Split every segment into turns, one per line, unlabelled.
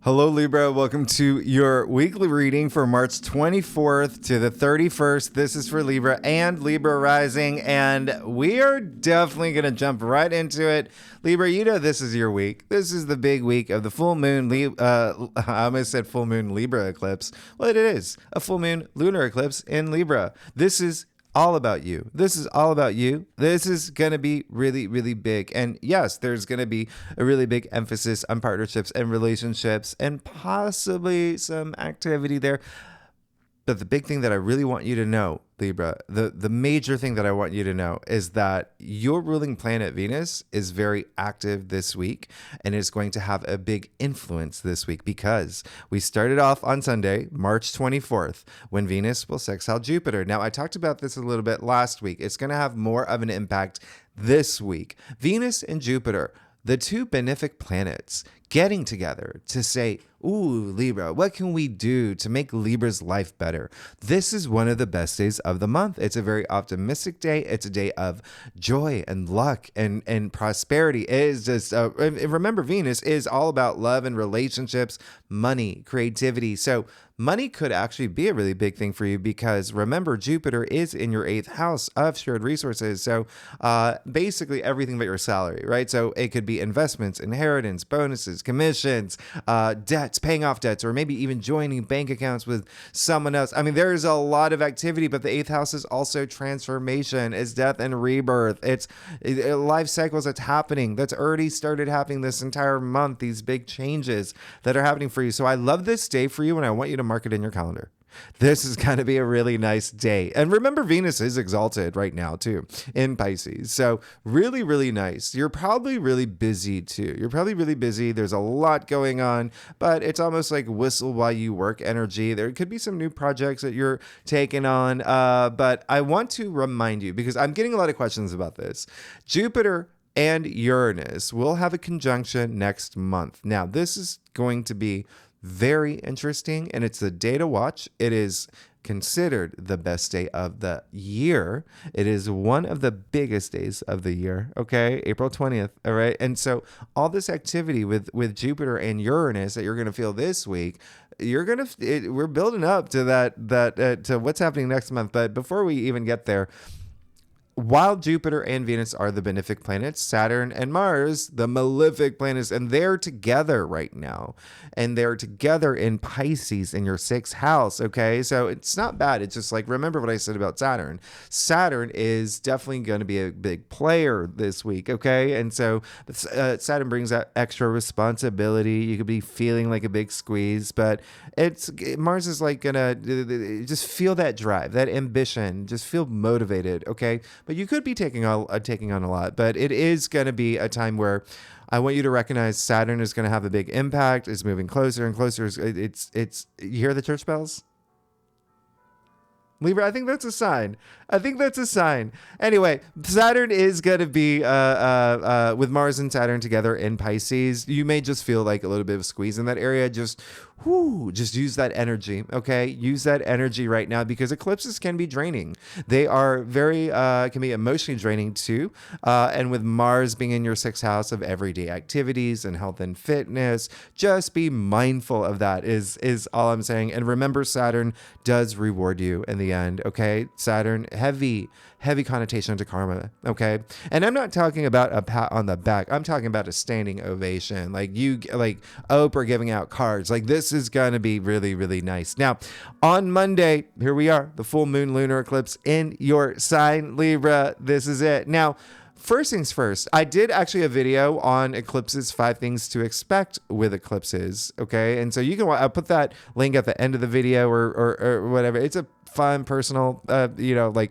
Hello, Libra. Welcome to your weekly reading for March 24th to the 31st. This is for Libra and Libra rising, and we are definitely going to jump right into it. Libra, you know this is your week. This is the big week of the full moon. I almost said full moon Libra eclipse. Well, it is a full moon lunar eclipse in Libra. This is all about you. This is all about you. This is going to be really, really big. And yes, there's going to be a really big emphasis on partnerships and relationships and possibly some activity there. But the big thing that I really want you to know, Libra, the major thing that I want you to know is that your ruling planet Venus is very active this week and is going to have a big influence this week because we started off on Sunday, March 24th, when Venus will sextile Jupiter. Now, I talked about this a little bit last week. It's going to have more of an impact this week. Venus and Jupiter, the two benefic planets, getting together to say, ooh, Libra, what can we do to make Libra's life better? This is one of the best days of the month. It's a very optimistic day. It's a day of joy and luck and prosperity. It is just, remember, Venus is all about love and relationships, money, creativity. So money could actually be a really big thing for you because remember, Jupiter is in your 8th house of shared resources. So basically everything but your salary, right? So it could be investments, inheritance, bonuses, commissions, debts, paying off debts, or maybe even joining bank accounts with someone else. I mean, there's a lot of activity, but the 8th house is also transformation, it's death and rebirth. It's life cycles that's happening, that's already started happening this entire month, these big changes that are happening for you. So I love this day for you and I want you to mark it in your calendar. This is going to be a really nice day. And remember, Venus is exalted right now, too, in Pisces. So really, really nice. You're probably really busy, too. You're probably really busy. There's a lot going on, but it's almost like whistle while you work energy. There could be some new projects that you're taking on. But I want to remind you, because I'm getting a lot of questions about this. Jupiter and Uranus will have a conjunction next month. Now, this is going to be very interesting, and it's a day to watch. It is considered the best day of the year. It is one of the biggest days of the year, okay? April 20th, all right? And so all this activity with Jupiter and Uranus that you're going to feel this week, we're building up to that to what's happening next month. But before we even get there, while Jupiter and Venus are the benefic planets, Saturn and Mars, the malefic planets, and they're together right now. And they're together in Pisces in your 6th house, okay? So it's not bad. It's just like, remember what I said about Saturn. Saturn is definitely going to be a big player this week, okay? And so Saturn brings that extra responsibility. You could be feeling like a big squeeze, but Mars is like going to just feel that drive, that ambition, just feel motivated, okay? But you could be taking on a lot. But it is going to be a time where I want you to recognize Saturn is going to have a big impact. It's moving closer and closer. It's you hear the church bells? Libra, I think that's a sign. Anyway, Saturn is going to be with Mars and Saturn together in Pisces. You may just feel like a little bit of a squeeze in that area. Just use that energy, okay? Use that energy right now because eclipses can be draining. They are can be emotionally draining too. And with Mars being in your 6th house of everyday activities and health and fitness, just be mindful of that is all I'm saying. And remember, Saturn does reward you in the end, okay? Saturn, heavy connotation to karma, okay? And I'm not talking about a pat on the back. I'm talking about a standing ovation. Like Oprah giving out cards. Like this is going to be really, really nice. Now, on Monday, here we are, the full moon lunar eclipse in your sign, Libra. This is it. Now, first things first, I did actually a video on eclipses, 5 things to expect with eclipses, okay? And so I'll put that link at the end of the video or whatever. It's a fun, personal,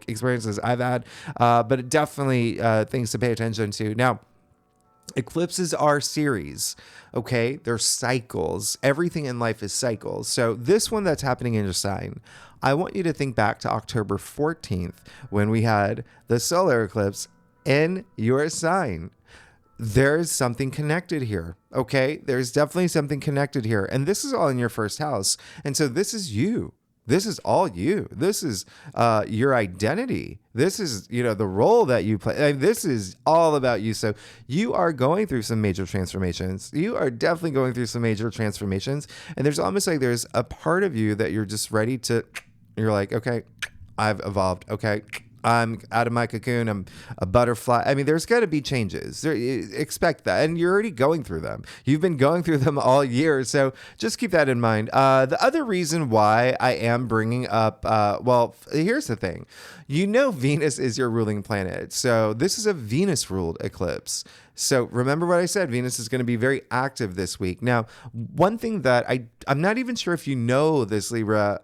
experiences I've had, but definitely things to pay attention to. Now, eclipses are series, okay? They're cycles. Everything in life is cycles. So this one that's happening in your sign, I want you to think back to October 14th when we had the solar eclipse in your sign. There's something connected here, okay? There's definitely something connected here. And this is all in your 1st house. And so this is you. This is all you. This is your identity. This is, the role that you play. This is all about you. So you are going through some major transformations. You are definitely going through some major transformations. And there's almost like there's a part of you that you're just ready to, you're like, okay, I've evolved. Okay, I'm out of my cocoon. I'm a butterfly. I mean, there's got to be changes. Expect that. And you're already going through them. You've been going through them all year. So just keep that in mind. The other reason why I am bringing up, here's the thing. Venus is your ruling planet. So this is a Venus ruled eclipse. So remember what I said, Venus is going to be very active this week. Now, one thing that I'm not even sure if you know this, Libra,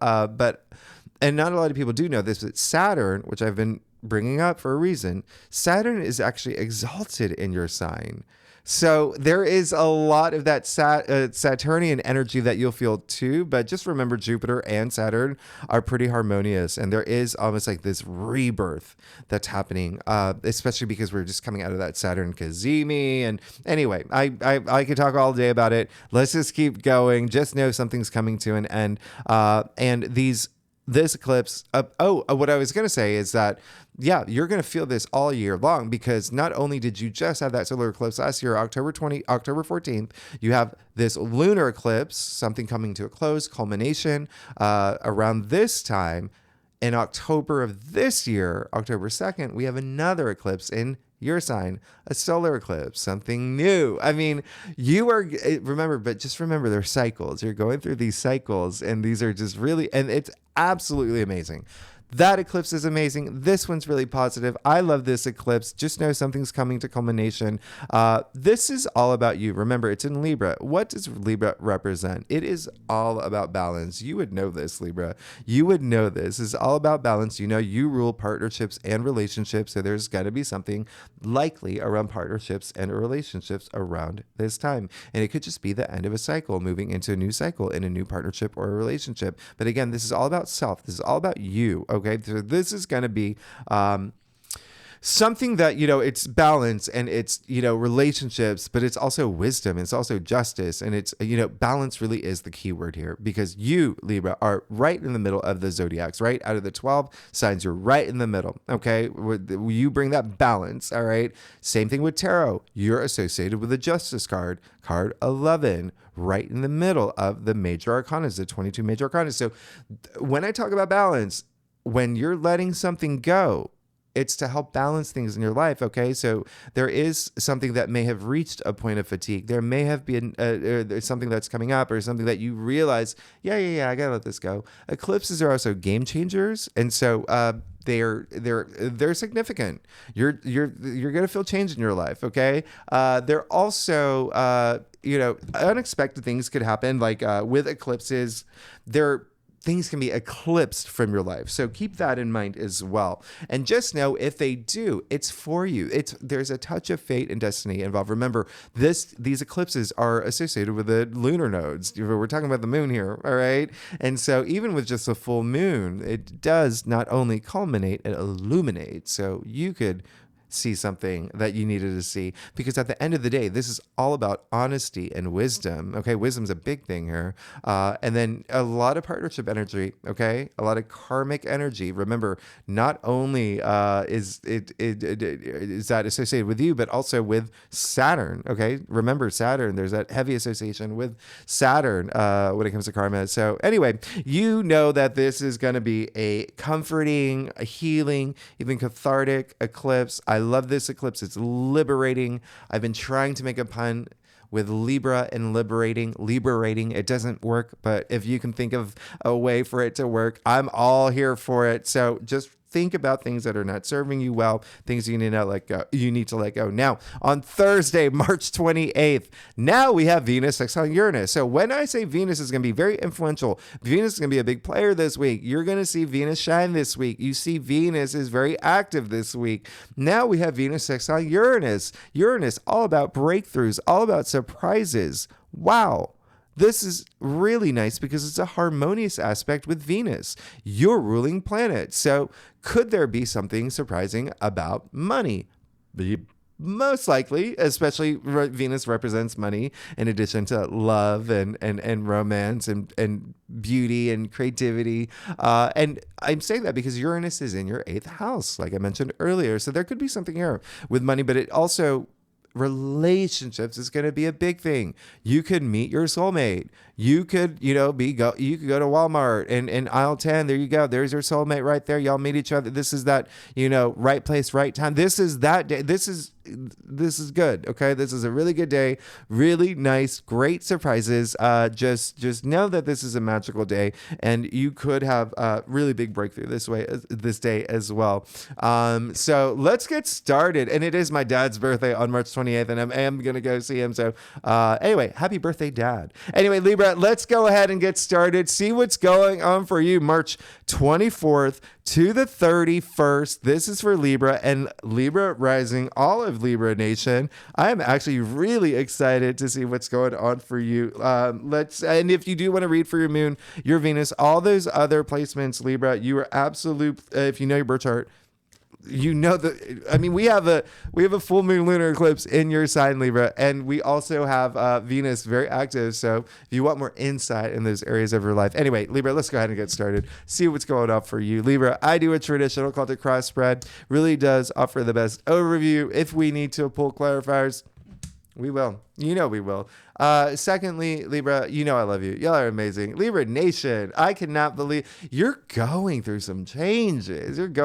and not a lot of people do know this, but Saturn, which I've been bringing up for a reason, Saturn is actually exalted in your sign. So there is a lot of that Saturnian energy that you'll feel too. But just remember, Jupiter and Saturn are pretty harmonious. And there is almost like this rebirth that's happening, especially because we're just coming out of that Saturn Kazemi. And anyway, I could talk all day about it. Let's just keep going. Just know something's coming to an end. And this eclipse, what I was going to say is that, you're going to feel this all year long, because not only did you just have that solar eclipse last year, October 14th, you have this lunar eclipse, something coming to a close, culmination, around this time. In October of this year, October 2nd, we have another eclipse in your sign, a solar eclipse, something new. I mean, but just remember they're cycles. You're going through these cycles, and these are just really, and it's absolutely amazing. That eclipse is amazing. This one's really positive. I love this eclipse. Just know something's coming to culmination. This is all about you. Remember, it's in Libra. What does Libra represent? It is all about balance. You would know this, Libra. You would know this. It's all about balance. You rule partnerships and relationships. So there's got to be something likely around partnerships and relationships around this time. And it could just be the end of a cycle, moving into a new cycle in a new partnership or a relationship. But again, this is all about self. This is all about you. Okay, so this is going to be something that, it's balance, and it's, relationships, but it's also wisdom. It's also justice. And it's, balance really is the key word here, because you, Libra, are right in the middle of the zodiacs, right? Out of the 12 signs, you're right in the middle. Okay. You bring that balance. All right. Same thing with tarot. You're associated with the justice card 11, right in the middle of the major arcana, the 22 major arcana. So when I talk about balance, when you're letting something go, it's to help balance things in your life. Okay. So there is something that may have reached a point of fatigue. There may have been there's something that's coming up, or something that you realize, I gotta let this go. Eclipses are also game changers. And so, they're significant. You're gonna feel change in your life. Okay. They're also, unexpected things could happen. Like, with eclipses, things can be eclipsed from your life. So keep that in mind as well. And just know, if they do, it's for you. There's a touch of fate and destiny involved. Remember, these eclipses are associated with the lunar nodes. We're talking about the moon here, all right? And so even with just a full moon, it does not only culminate, it illuminates. So you could see something that you needed to see, because at the end of the day, this is all about honesty and wisdom. Okay, wisdom's a big thing here, and then a lot of partnership energy. Okay, a lot of karmic energy. Remember, not only is that associated with you, but also with Saturn. Okay, remember Saturn. There's that heavy association with Saturn when it comes to karma. So anyway, that this is going to be a comforting, a healing, even cathartic eclipse. I love this eclipse. It's liberating. I've been trying to make a pun with Libra and liberating. It doesn't work, but if you can think of a way for it to work, I'm all here for it. So just think about things that are not serving you well, things you need to let go. Now, on Thursday, March 28th, now we have Venus sextile Uranus. So when I say Venus is going to be very influential, Venus is going to be a big player this week. You're going to see Venus shine this week. You see Venus is very active this week. Now we have Venus sextile Uranus. Uranus, all about breakthroughs, all about surprises. Wow. This is really nice because it's a harmonious aspect with Venus, your ruling planet. So could there be something surprising about money? most likely, especially Venus represents money in addition to love and romance and beauty and creativity. And I'm saying that because Uranus is in your 8th house, like I mentioned earlier. So there could be something here with money, but it also relationships is going to be a big thing. You could meet your soulmate. You could, you could go to Walmart and in aisle 10. There you go. There's your soulmate right there. Y'all meet each other. This is that, right place, right time. This is that day. This is good. Okay. This is a really good day. Really nice, great surprises. Just know that this is a magical day and you could have a really big breakthrough this day as well. So let's get started. And it is my dad's birthday on March 28th and I am going to go see him. So, anyway, happy birthday, Dad. Anyway, Libra, let's go ahead and get started. See what's going on for you March 24th to the 31st. This is for Libra and Libra rising, all of Libra Nation. I am actually really excited to see what's going on for you. And if you do want to read for your moon, your Venus, all those other placements, Libra, you are absolute, if you know your birth chart, we have a full moon lunar eclipse in your sign, Libra, and we also have Venus very active. So if you want more insight in those areas of your life, anyway, Libra, let's go ahead and get started. See what's going on for you, Libra. I do a traditional called a cross spread. Really does offer the best overview. If we need to pull clarifiers, we will. We will. Secondly, Libra, I love you. Y'all are amazing. Libra Nation, I cannot believe you're going through some changes. And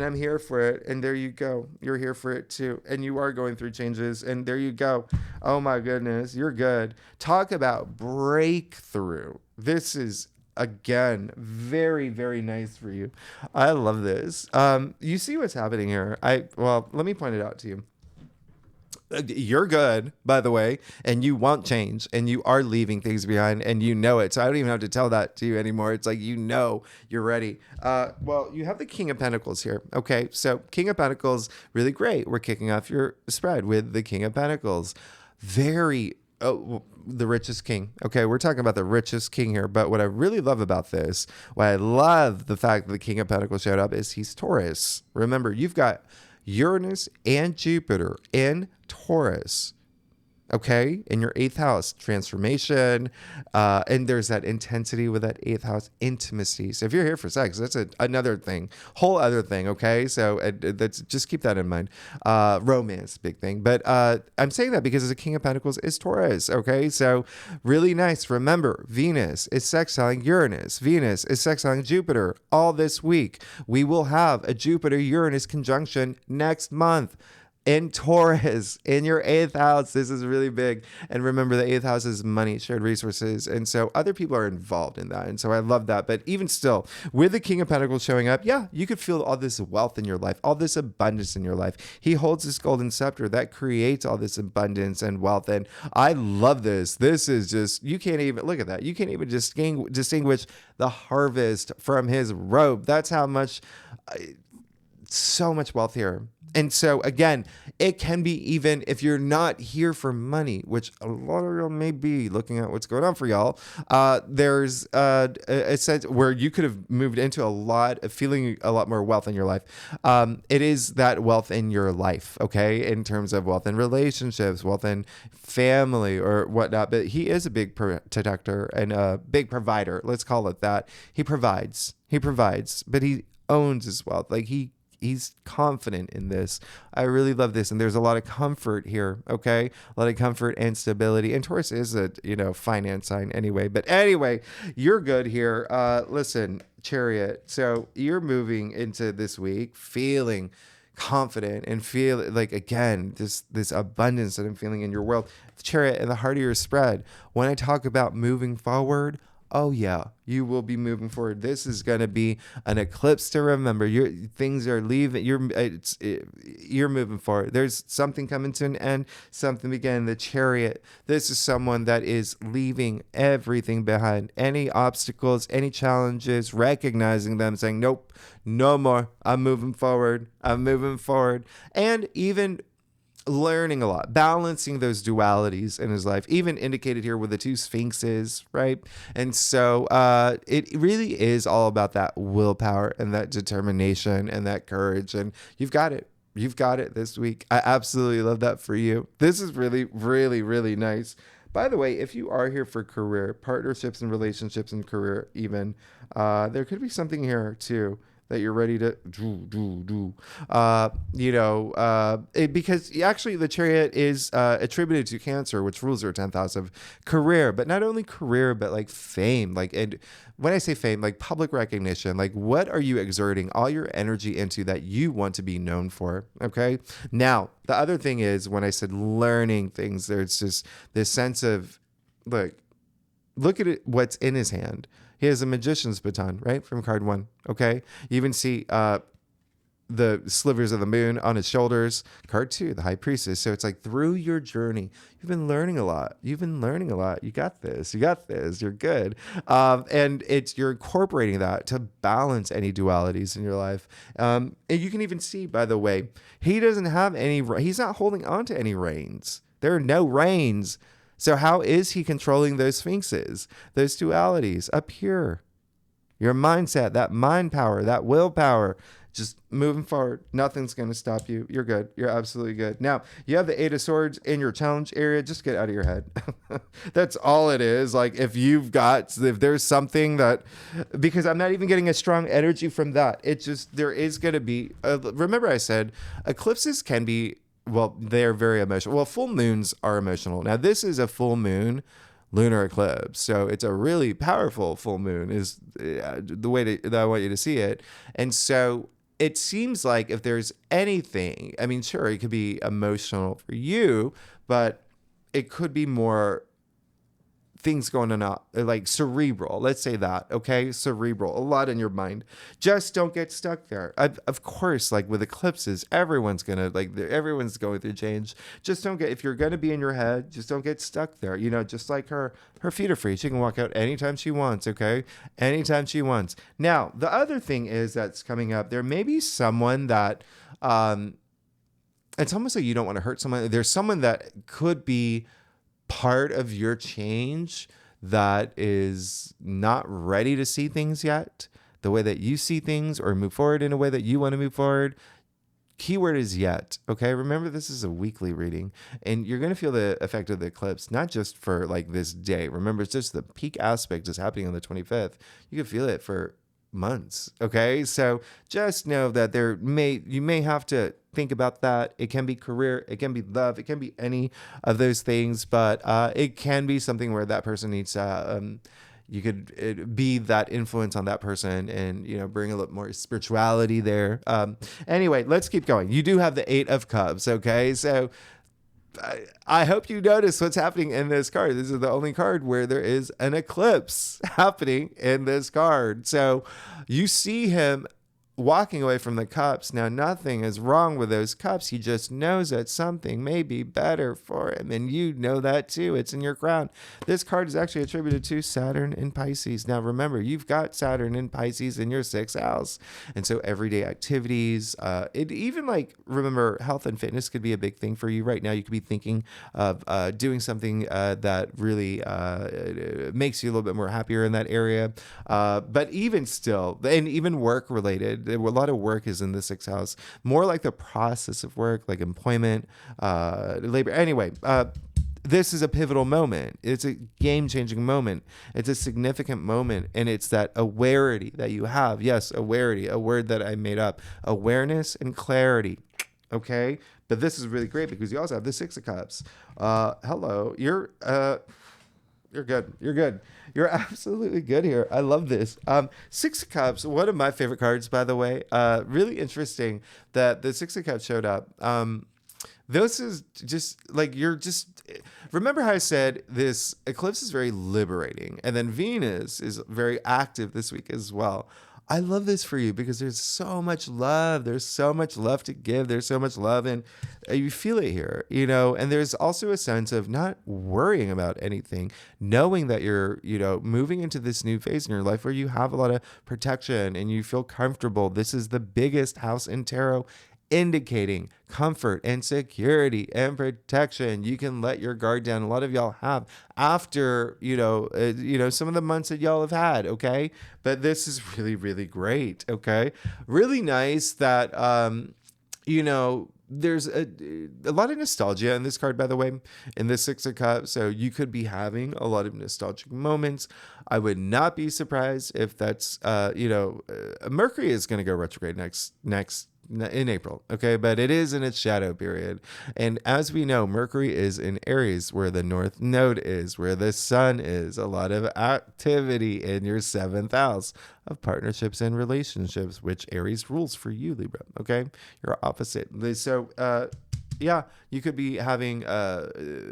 I'm here for it. And there you go. You're here for it too. And you are going through changes. And there you go. Oh my goodness. You're good. Talk about breakthrough. This is, again, very, very nice for you. I love this. You see what's happening here. Let me point it out to you. You're good, by the way, and you want change and you are leaving things behind and you know it. So I don't even have to tell that to you anymore. It's like, you're ready. You have the King of Pentacles here. Okay, so King of Pentacles, really great. We're kicking off your spread with the King of Pentacles. The richest king. Okay, we're talking about the richest king here. But what I really love about this, why I love the fact that the King of Pentacles showed up is he's Taurus. Remember, you've got Uranus and Jupiter in Taurus, okay, in your 8th house, transformation, and there's that intensity with that 8th house, intimacy. So if you're here for sex, that's another thing, whole other thing, okay? So that's, just keep that in mind. Romance, big thing. But I'm saying that because the King of Pentacles is Taurus, okay? So really nice. Remember, Venus is sextiling Uranus. Venus is sextiling Jupiter all this week. We will have a Jupiter-Uranus conjunction next month. In Taurus, in your 8th house. This is really big. And remember, the 8th house is money, shared resources. And so other people are involved in that. And so I love that. But even still, with the King of Pentacles showing up, you could feel all this wealth in your life, all this abundance in your life. He holds this golden scepter that creates all this abundance and wealth. And I love this. This is just, you can't even, look at that. You can't even distinguish the harvest from his robe. That's how much, so much wealth here. And so, again, it can be even if you're not here for money, which a lot of y'all may be looking at what's going on for y'all. There's a sense where you could have moved into feeling a lot more wealth in your life. It is that wealth in your life, okay, in terms of wealth in relationships, wealth in family or whatnot. But he is a big protector and a big provider. Let's call it that. He provides, but he owns his wealth. Like he's confident in this. I really love this. And there's a lot of comfort here. Okay. A lot of comfort and stability. And Taurus is a, finance sign anyway, but anyway, you're good here. Listen, Chariot. So you're moving into this week feeling confident and feel like, again, this abundance that I'm feeling in your world. Chariot in the heart of your spread. When I talk about moving forward, oh yeah, you will be moving forward. This is going to be an eclipse to remember. Things are leaving. You're moving forward. There's something coming to an end, something beginning. The Chariot. This is someone that is leaving everything behind. Any obstacles, any challenges, recognizing them, saying, nope, no more. I'm moving forward. And even learning a lot, balancing those dualities in his life, even indicated here with the two sphinxes, right? And so it really is all about that willpower and that determination and that courage, and you've got it. You've got it this week. I absolutely love that for you. This is really, really, really nice. By the way, if you are here for career, partnerships and relationships and career, even, there could be something here too that you're ready to do. Because actually the chariot is attributed to Cancer, which rules your 10th house of career, but not only career, but like fame. Like, and when I say fame, like public recognition, like what are you exerting all your energy into that you want to be known for? Okay. Now, the other thing is when I said learning things, there's just this sense of, look at it, what's in his hand. He has a magician's baton, right? From card 1. Okay. You even see the slivers of the moon on his shoulders. Card 2, the high priestess. So it's like through your journey, you've been learning a lot. You got this. You're good. And you're incorporating that to balance any dualities in your life. And you can even see, by the way, he's not holding on to any reins. There are no reins. So how is he controlling those sphinxes, those dualities up here? Your mindset, that mind power, that willpower, just moving forward. Nothing's going to stop you. You're good. You're absolutely good. Now, you have the 8 of Swords in your challenge area. Just get out of your head. That's all it is. Like if there's something that, because I'm not even getting a strong energy from that. There is going to be, remember I said eclipses can be, well, they're very emotional. Well, full moons are emotional. Now, this is a full moon lunar eclipse. So it's a really powerful full moon is the way that I want you to see it. And so it seems like if there's anything, I mean, sure, it could be emotional for you, but it could be more things going on, like cerebral. Let's say that, okay? Cerebral, a lot in your mind. Just don't get stuck there. Of course, like with eclipses, everyone's going through change. Just don't if you're going to be in your head, just don't get stuck there. Just like her feet are free. She can walk out anytime she wants, okay? Anytime she wants. Now, the other thing is that's coming up, there may be someone that, it's almost like you don't want to hurt someone. There's someone that could be part of your change that is not ready to see things yet, the way that you see things, or move forward in a way that you want to move forward. Keyword is yet. Okay. Remember, this is a weekly reading and you're going to feel the effect of the eclipse, not just for like this day. Remember, it's just the peak aspect is happening on the 25th. You can feel it for months. Okay. So just know that you may have to think about that. It can be career, it can be love, it can be any of those things, but it can be something where that person needs you could be that influence on that person and, bring a little more spirituality there. Anyway, let's keep going. You do have the 8 of Cups. Okay. So I hope you notice what's happening in this card. This is the only card where there is an eclipse happening in this card. So you see him walking away from the cups. Now, nothing is wrong with those cups. He just knows that something may be better for him. And you know that too. It's in your crown. This card is actually attributed to Saturn in Pisces. Now, remember, you've got Saturn in Pisces in your 6th house. And so everyday activities, remember, health and fitness could be a big thing for you right now. You could be thinking of doing something that really makes you a little bit more happier in that area. But even still, and even work related, a lot of work is in the 6th house, more like the process of work, like employment, labor. Anyway, this is a pivotal moment. It's a game-changing moment. It's a significant moment. And it's that awareness that you have. Yes, awareness, a word that I made up. Awareness and clarity. Okay? But this is really great because you also have the 6 of Cups. Hello. You're good. You're good. You're absolutely good here. I love this. 6 of Cups, one of my favorite cards, by the way. Really interesting that the 6 of Cups showed up. This is just like, remember how I said this eclipse is very liberating, and then Venus is very active this week as well. I love this for you because there's so much love. There's so much love to give. There's so much love, and you feel it here, and there's also a sense of not worrying about anything, knowing that you're, moving into this new phase in your life where you have a lot of protection and you feel comfortable. This is the biggest house in tarot, indicating comfort and security and protection. You can let your guard down. A lot of y'all have after, some of the months that y'all have had. Okay. But this is really, really great. Okay. Really nice that, there's a lot of nostalgia in this card, by the way, in this Six of Cups. So you could be having a lot of nostalgic moments. I would not be surprised if that's, Mercury is going to go retrograde next in April. Okay. But it is in its shadow period. And as we know, Mercury is in Aries, where the North Node is, where the sun is. A lot of activity in your 7th house of partnerships and relationships, which Aries rules for you, Libra. Okay. You're opposite. So, you could be having,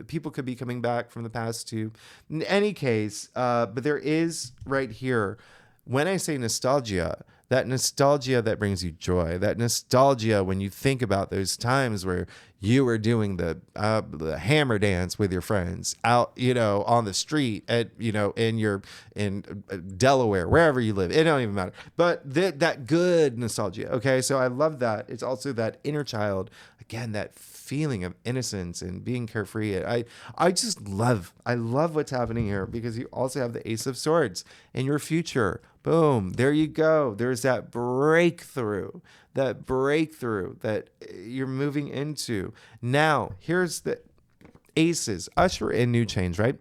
people could be coming back from the past too. In any case, but there is right here, when I say nostalgia that brings you joy, that nostalgia when you think about those times where you were doing the hammer dance with your friends out, on the street in Delaware, wherever you live. It don't even matter. But that good nostalgia. Okay. So I love that. It's also that inner child, again, that feeling of innocence and being carefree. I love what's happening here, because you also have the Ace of Swords in your future. Boom. There you go. There's that breakthrough that you're moving into. Now, here's the aces. Usher in new change, right?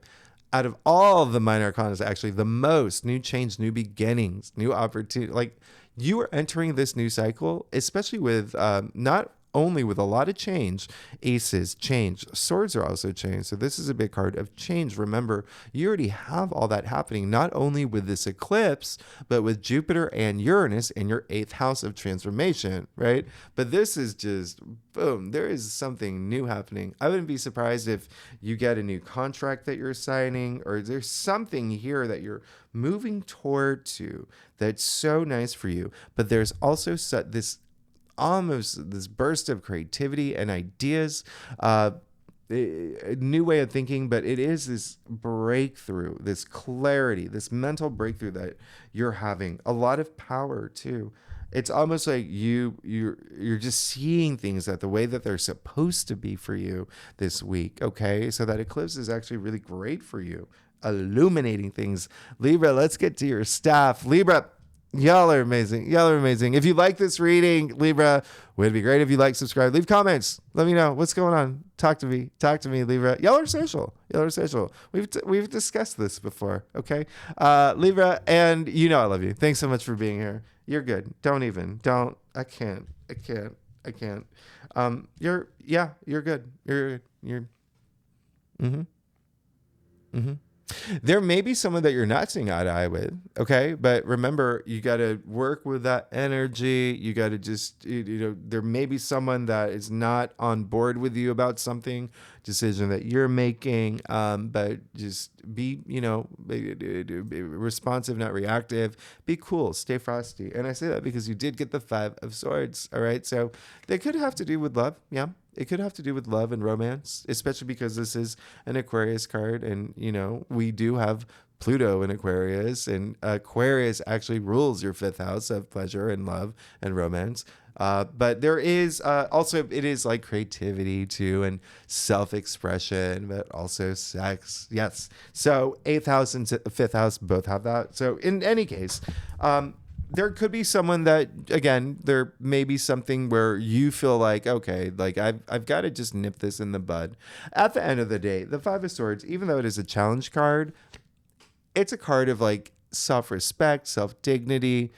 Out of all of the minor arcana, actually the most new change, new beginnings, new opportunity. Like, you are entering this new cycle, especially with not only with a lot of change. Aces, change. Swords are also change. So this is a big card of change. Remember, you already have all that happening, not only with this eclipse, but with Jupiter and Uranus in your 8th house of transformation, right? But this is just, boom, there is something new happening. I wouldn't be surprised if you get a new contract that you're signing, or there's something here that you're moving toward to that's so nice for you. But there's also this burst of creativity and ideas, a new way of thinking, but it is this breakthrough, this clarity, this mental breakthrough that you're having. A lot of power too. It's almost like you're just seeing things that the way that they're supposed to be for you this week. Okay, so that eclipse is actually really great for you, illuminating things. Libra, let's get to your staff. Libra, y'all are amazing. If you like this reading, Libra, would be great if you like, subscribe, leave comments. Let me know what's going on. Talk to me, Libra. Y'all are social. We've discussed this before. Okay. Libra, and I love you. Thanks so much for being here. You're good. I can't. You're good. Mm-hmm. There may be someone that you're not seeing eye to eye with, okay? But remember, you got to work with that energy. You got to just, there may be someone that is not on board with you about something, decision that you're making, but just be, responsive, not reactive. Be cool, stay frosty. And I say that because you did get the 5 of Swords, all right? So they could have to do with love, yeah. It could have to do with love and romance, especially because this is an Aquarius card. And, we do have Pluto in Aquarius, and Aquarius actually rules your 5th house of pleasure and love and romance. But there is also, it is like creativity too, and self-expression, but also sex. Yes. So 8th house and 5th house both have that. So in any case, there could be someone that, again, there may be something where you feel like, okay, like I've got to just nip this in the bud. At the end of the day, the 5 of Swords, even though it is a challenge card, it's a card of like self-respect, self-dignity.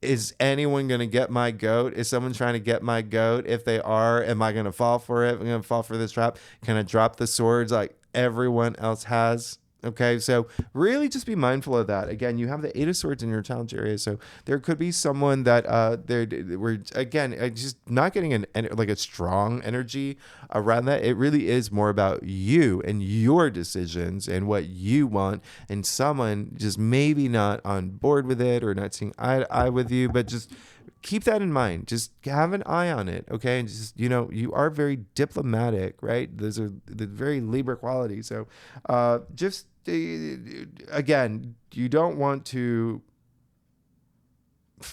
Is anyone going to get my goat? Is someone trying to get my goat? If they are, am I going to fall for it? I'm going to fall for this trap. Can I drop the swords like everyone else has? Okay, so really just be mindful of that. Again, you have the 8 of Swords in your challenge area, so there could be someone that we're again just not getting a strong energy around that. It really is more about you and your decisions and what you want, and someone just maybe not on board with it or not seeing eye to eye with you, but just keep that in mind. Just have an eye on it, okay? And just, you are very diplomatic, right? Those are the very Libra qualities. So just, again, you don't want to,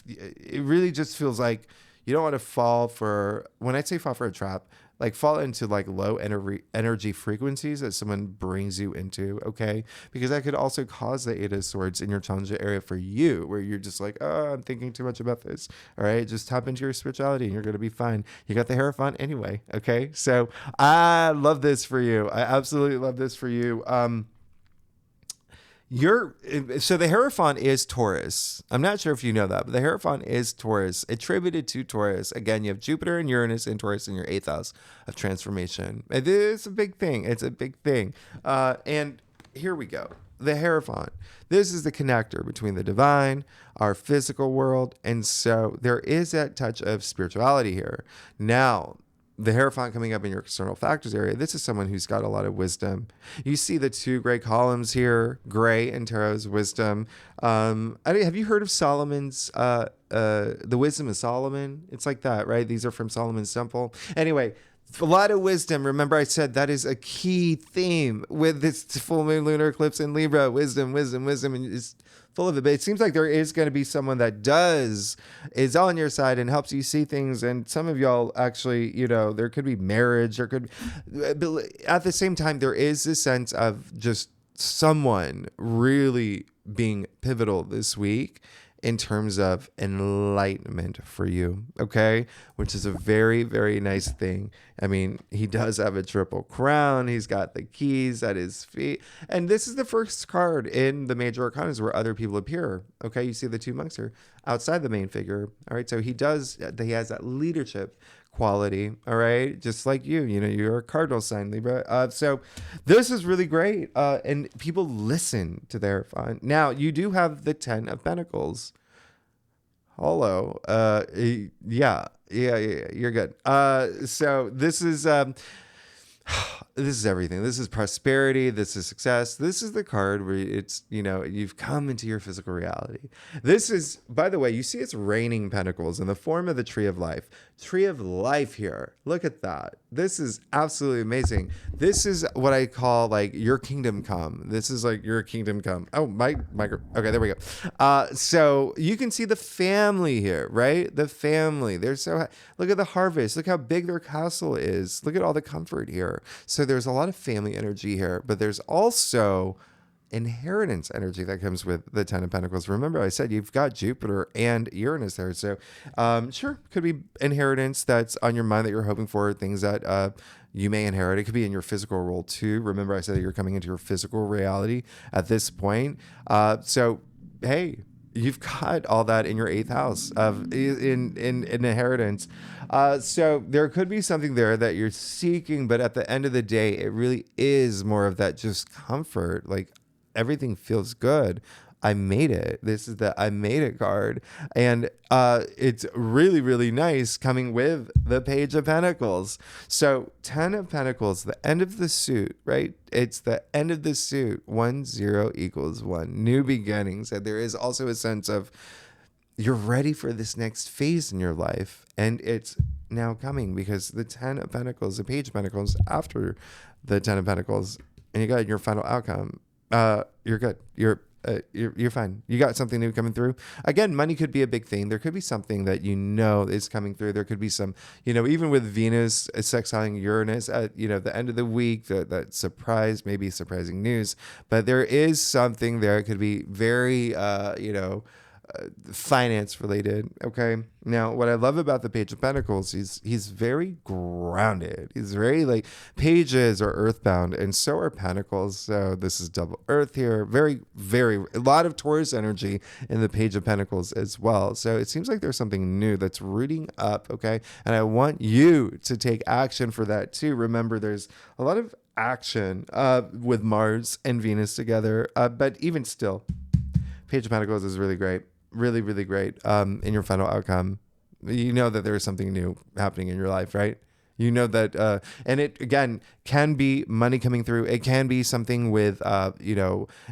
it really just feels like you don't want to fall for, when I say fall for a trap, like fall into like low energy frequencies that someone brings you into, okay? Because that could also cause the Eight of Swords in your challenger area for you, where you're just like, oh, I'm thinking too much about this. All right, just tap into your spirituality and you're going to be fine. You got the Hierophant anyway, okay? So I love this for you. I absolutely love this for you. So the Hierophant is Taurus. I'm not sure if you know that, but the Hierophant is Taurus, attributed to Taurus. Again, you have Jupiter and Uranus in Taurus in your 8th house of transformation. It is a big thing. It's a big thing. And here we go. The Hierophant. This is the connector between the divine, our physical world, and so there is that touch of spirituality here. Now, the Hierophant coming up in your external factors area, this is someone who's got a lot of wisdom. You see the 2 gray columns here, gray and tarot's wisdom. Have you heard of Solomon's, the wisdom of Solomon? It's like that, right? These are from Solomon's temple. Anyway, a lot of wisdom. Remember I said that is a key theme with this full moon lunar eclipse in Libra. Wisdom, wisdom, wisdom. And it's full of it. But it seems like there is going to be someone that is on your side and helps you see things. And some of y'all actually, there could be marriage. But at the same time, there is this sense of just someone really being pivotal this week in terms of enlightenment for you, okay? Which is a very, very nice thing. I mean, he does have a triple crown. He's got the keys at his feet. And this is the first card in the major arcanas where other people appear, okay? You see the 2 monks here outside the main figure, all right? So he has that leadership quality, all right? Just like you're a cardinal sign, Libra. So this is really great. And people listen to their fun. Now, you do have the 10 of Pentacles. Hello. Yeah, you're good. So this is everything. This is prosperity. This is success. This is the card where you've come into your physical reality. This is, by the way, you see it's raining pentacles in the form of the tree of life. Tree of life here. Look at that. This is absolutely amazing. This is what I call like your kingdom come. This is like your kingdom come. Oh, my. Okay, there we go. So you can see the family here, right? The family. Look at the harvest. Look how big their castle is. Look at all the comfort here. So there's a lot of family energy here, but there's also inheritance energy that comes with the 10 of Pentacles. Remember, I said you've got Jupiter and Uranus there. So sure, could be inheritance that's on your mind that you're hoping for, things that you may inherit. It could be in your physical role too. Remember, I said that you're coming into your physical reality at this point. So, hey, you've got all that in your 8th house of in inheritance. So there could be something there that you're seeking, but at the end of the day, it really is more of that just comfort. Like everything feels good. I made it. This is the I made it card. And it's really, really nice coming with the Page of Pentacles. So 10 of Pentacles, the end of the suit, right? It's the end of the suit. 1, 0 equals 1. New beginnings. And there is also a sense of you're ready for this next phase in your life. And it's now coming because the 10 of Pentacles, the Page of Pentacles after the 10 of Pentacles, and you got your final outcome. You're good. You're fine. You got something new coming through. Again, money could be a big thing. There could be something that is coming through. There could be some, even with Venus sextiling Uranus at, the end of the week, that surprise, maybe surprising news. But there is something there. It could be very, finance related. Okay. Now, what I love about the Page of Pentacles, he's very grounded. He's very like pages are earthbound and so are Pentacles. So this is double earth here. Very, very, a lot of Taurus energy in the Page of Pentacles as well. So it seems like there's something new that's rooting up. Okay. And I want you to take action for that too. Remember, there's a lot of action with Mars and Venus together. But even still, Page of Pentacles is really great. Really, really great in your final outcome. You know that there is something new happening in your life, right? You know that, and it, again, can be money coming through. It can be something with,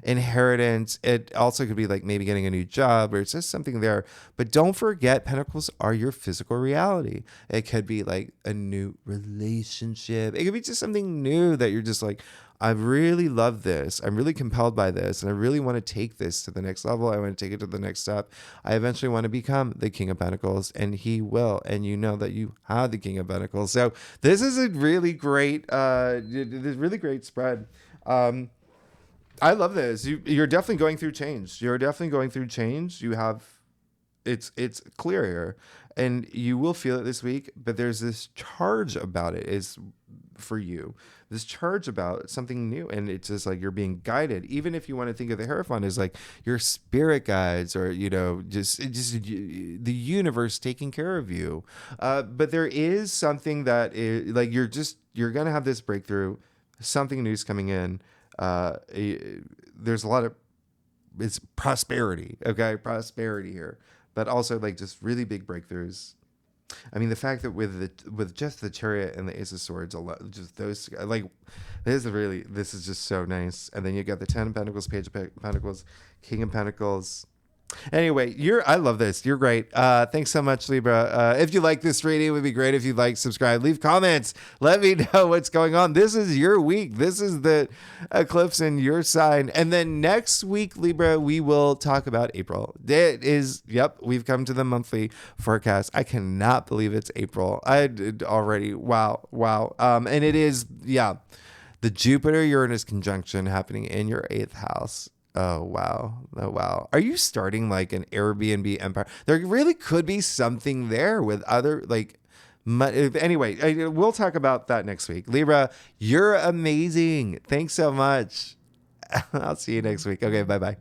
inheritance. It also could be like maybe getting a new job or it's just something there. But don't forget, Pentacles are your physical reality. It could be like a new relationship. It could be just something new that you're just like, I really love this. I'm really compelled by this. And I really want to take this to the next level. I want to take it to the next step. I eventually want to become the King of Pentacles, and he will. And you know that you have the King of Pentacles. So this is a really great, really great spread. I love this. You're definitely going through change. You're definitely going through change. You have, it's clear here, and you will feel it this week. But there's this charge about it is for you. This charge about something new, and it's just like you're being guided. Even if you want to think of the Hierophant as like your spirit guides, or just the universe taking care of you. But there is something that is like you're gonna have this breakthrough. Something new's coming in. There's a lot of, it's prosperity, okay? Prosperity here, but also like just really big breakthroughs. I mean, the fact that with just the Chariot and the Ace of Swords, just those, like, this is just so nice. And then you got the 10 of Pentacles, Page of Pentacles, King of Pentacles. Anyway, I love this. You're great. Thanks so much, Libra. If you like this reading, it would be great if you'd like, subscribe, leave comments. Let me know what's going on. This is your week. This is the eclipse in your sign. And then next week, Libra, we will talk about April. It is, we've come to the monthly forecast. I cannot believe it's April. I did already. Wow. And it is, the Jupiter-Uranus conjunction happening in your 8th house. Oh, wow. Are you starting like an Airbnb empire? There really could be something there with other, like, anyway, we'll talk about that next week. Libra, you're amazing. Thanks so much. I'll see you next week. Okay, bye-bye.